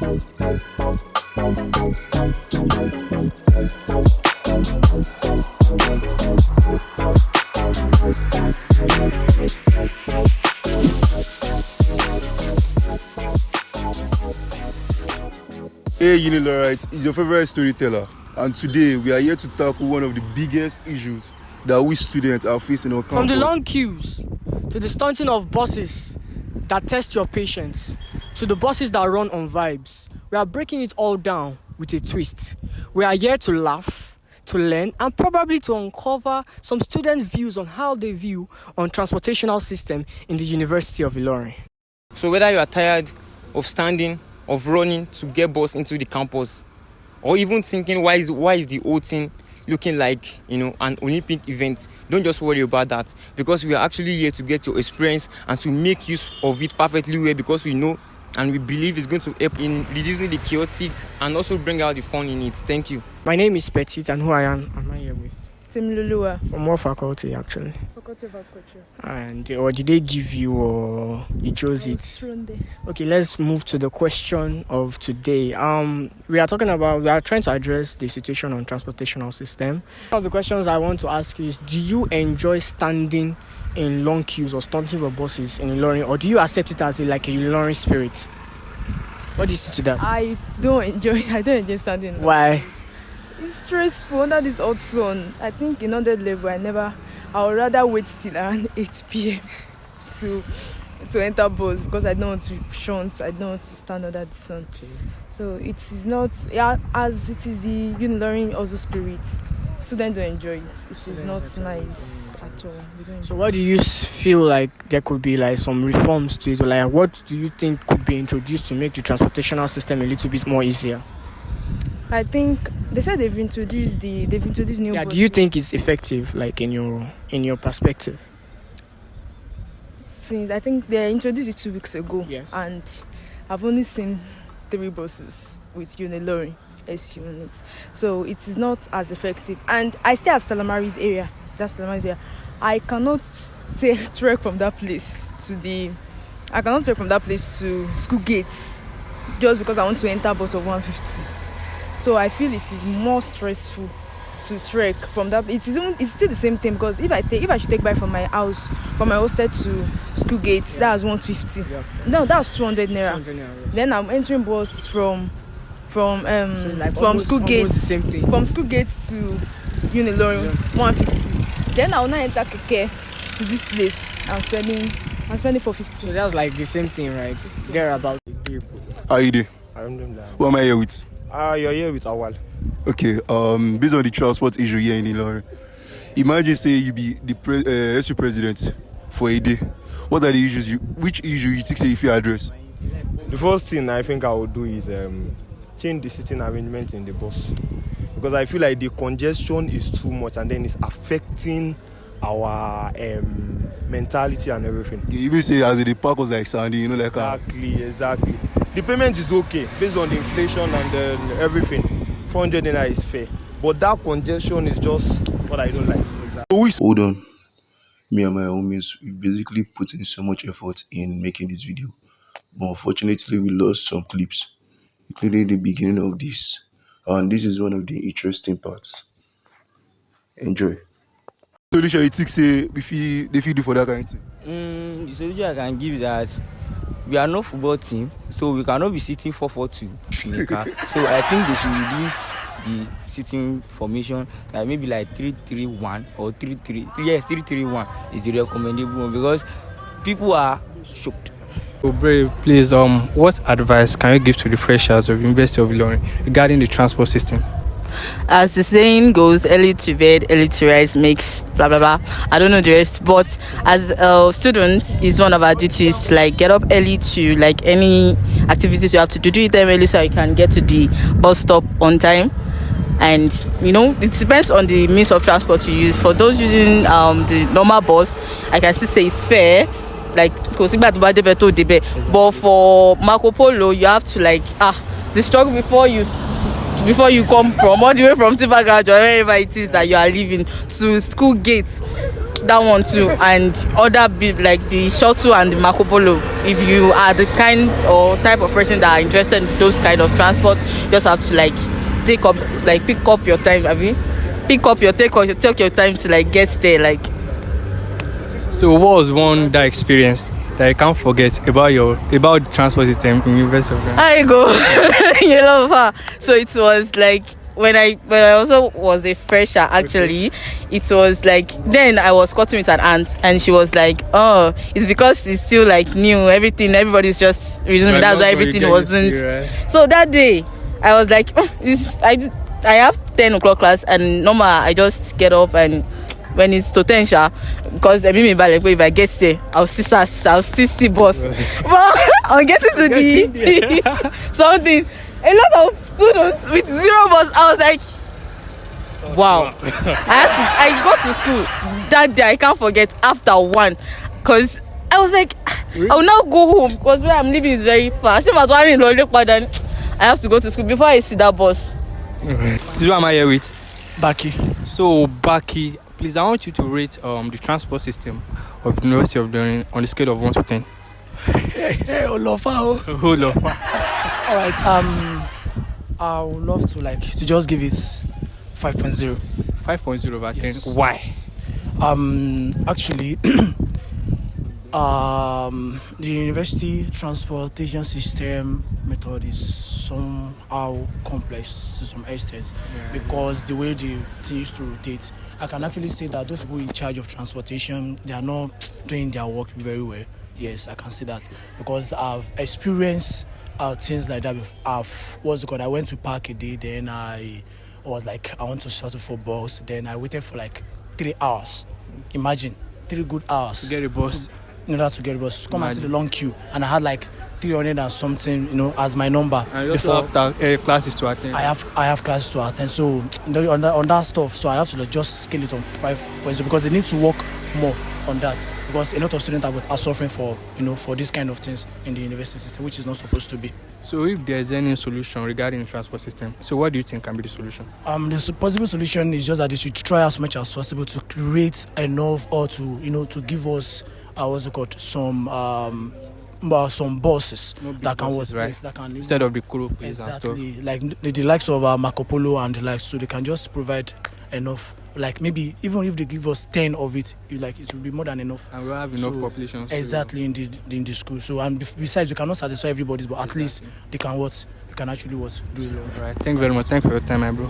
Hey Unilorin, it's your favorite storyteller, and today we are here to tackle one of the biggest issues that we students are facing on campus. From the long queues to the stunting of buses that test your patience to the buses that run on vibes, we are breaking it all down with a twist. We are here to laugh, to learn, and probably to uncover some student views on how they view on transportational system in the University of Ilorin. So whether you are tired of standing, of running to get bus into the campus, or even thinking why is the whole thing looking like an Olympic event, don't just worry about that, because we are actually here to get your experience and to make use of it perfectly well, because we know and we believe it's going to help in reducing the chaotic and also bring out the fun in it. Thank you. My name is Petit, and who I am I here with? Tim Lulua. From what faculty actually? Faculty of Agriculture. And or did they give you or you chose it? Okay, let's move to the question of today. We are trying to address the situation on transportational system. One of the questions I want to ask you is, do you enjoy standing in long queues or stunting for buses in Ilorin, or do you accept it as like a Ilorin spirit? What do you say to that? I don't enjoy standing. Why? It's stressful under this hot sun. I think in 100 level, I would rather wait till around 8 p.m. to enter bus, because I don't want to shunt. I don't want to stand under the sun. Okay. So it is not, as it is the Unilorin also spirit. Students don't enjoy it. It is not nice at all. So what do you feel like there could be like some reforms to it? Or like what do you think could be introduced to make the transportational system a little bit more easier? I think they said they've introduced new buses. Do you think it's effective, like in your perspective? Since I think they introduced it 2 weeks ago, yes. And I've only seen 3 buses with Unilorin S units, so it is not as effective. And I stay at Stalamari's area. That's Stalamari's area. I cannot trek from that place to school gates just because I want to enter bus of 150. So I feel it is more stressful to trek from that. It's still the same thing, because if I should take bike from my house, from my hostel to school gates, that's 150. Yeah. No, that's 200 naira. Yeah. Then I'm entering bus from school gates. The same thing. From school gates to Unilorin, 150. Then I will not enter Qokka to this place. I'm spending 450. So that's like the same thing, right? There about. How are you doing? Who am I here with? You're here with Awal. Okay, based on the transport issue here in Ilorin, imagine say you be the SU president for a day. What are the issues which issue you think say if you address? The first thing I think I would do is change the seating arrangement in the bus, because I feel like the congestion is too much and then it's affecting our mentality and everything. You even say as the park was like Sandy, Exactly. The payment is okay based on the inflation and everything. 400 naira is fair, but that congestion is just what I don't like. Hold on. Me and my homies, we basically put in so much effort in making this video, but unfortunately we lost some clips, including the beginning of this, and this is one of the interesting parts. Enjoy. Solution you think say they feel do for that kind of thing? The solution I can give is that we are not football team, so we cannot be sitting 4-4-2 in the car. So I think they should reduce the sitting formation, maybe like 3-3-1 or 3-3. Yes, 3-3-1 is the recommendable one, because people are shocked. So, Brave, please, what advice can you give to the freshers of University of Ilorin regarding the transport system? As the saying goes, early to bed, early to rise makes blah blah blah. I don't know the rest, but as students, it's one of our duties to like get up early to like any activities you have to do it them early so you can get to the bus stop on time. And it depends on the means of transport you use. For those using the normal bus, I can still say it's fair. Like, but for Marco Polo, you have to the struggle before you come from all the way from Tibagraj or wherever it is that you are living to school gates that one too, and other like the shuttle and the Marco Polo. If you are the kind or type of person that are interested in those kind of transport, you just have to like pick up your time. Take your time to like get there. Like, So what was one that experience that you can't forget about the transport system in University of Ghana? I go, you love her. So it was like when I also was a fresher. Actually, it was like then I was cutting with an aunt, and she was like, "Oh, it's because it's still like new. Everybody's just resuming. That's why everything wasn't." So that day, I was like, I have 10 o'clock class, and normal I just get up, and when it's to 10 because if I get there, I'll still see bus. But I'll get into the something. A lot of students with 0 bus. I was like, wow. I got to school that day. I can't forget after 1, because I was like, I will now go home because where I'm living is very far. I have to go to school before I see that bus. This is what am I here with? Baki. So Baki, please, I want you to rate the transport system of the University of Learning on the scale of 1 to 10. Hey, Olofa. All right. I would love to just give it 5.0. 5.0 over 10. Yes. Why? Actually, the university transportation system method is somehow complex to some extent, because the way the thing used to rotate, I can actually say that those people in charge of transportation, they are not doing their work very well. Yes, I can say that, because I've experienced things like that. I went to park a day, then I was like, I want to settle for bus, then I waited for like 3 hours. Imagine 3 good hours To get a bus. in order to get a bus, to come and see the long queue, and I had like 300 and something, as my number. And you also have classes to attend. I have classes to attend, so on that stuff, so I have to just scale it on 5.0, because they need to work more on that, because a lot of students are suffering for this kind of things in the university system, which is not supposed to be. So if there's any solution regarding the transport system, so what do you think can be the solution? The possible solution is just that they should try as much as possible to create enough, or to give us some buses that can work, right? that can Instead of the Qokka and stuff. exactly like the likes of Marco Polo and the likes, so they can just provide enough. Like maybe even if they give us 10 of it, it will be more than enough. And we'll have enough population. Exactly, in the school. So, and besides, we cannot satisfy everybody, but at least they can actually do a lot. All right. Thank you very much. Thank you for your time, my bro.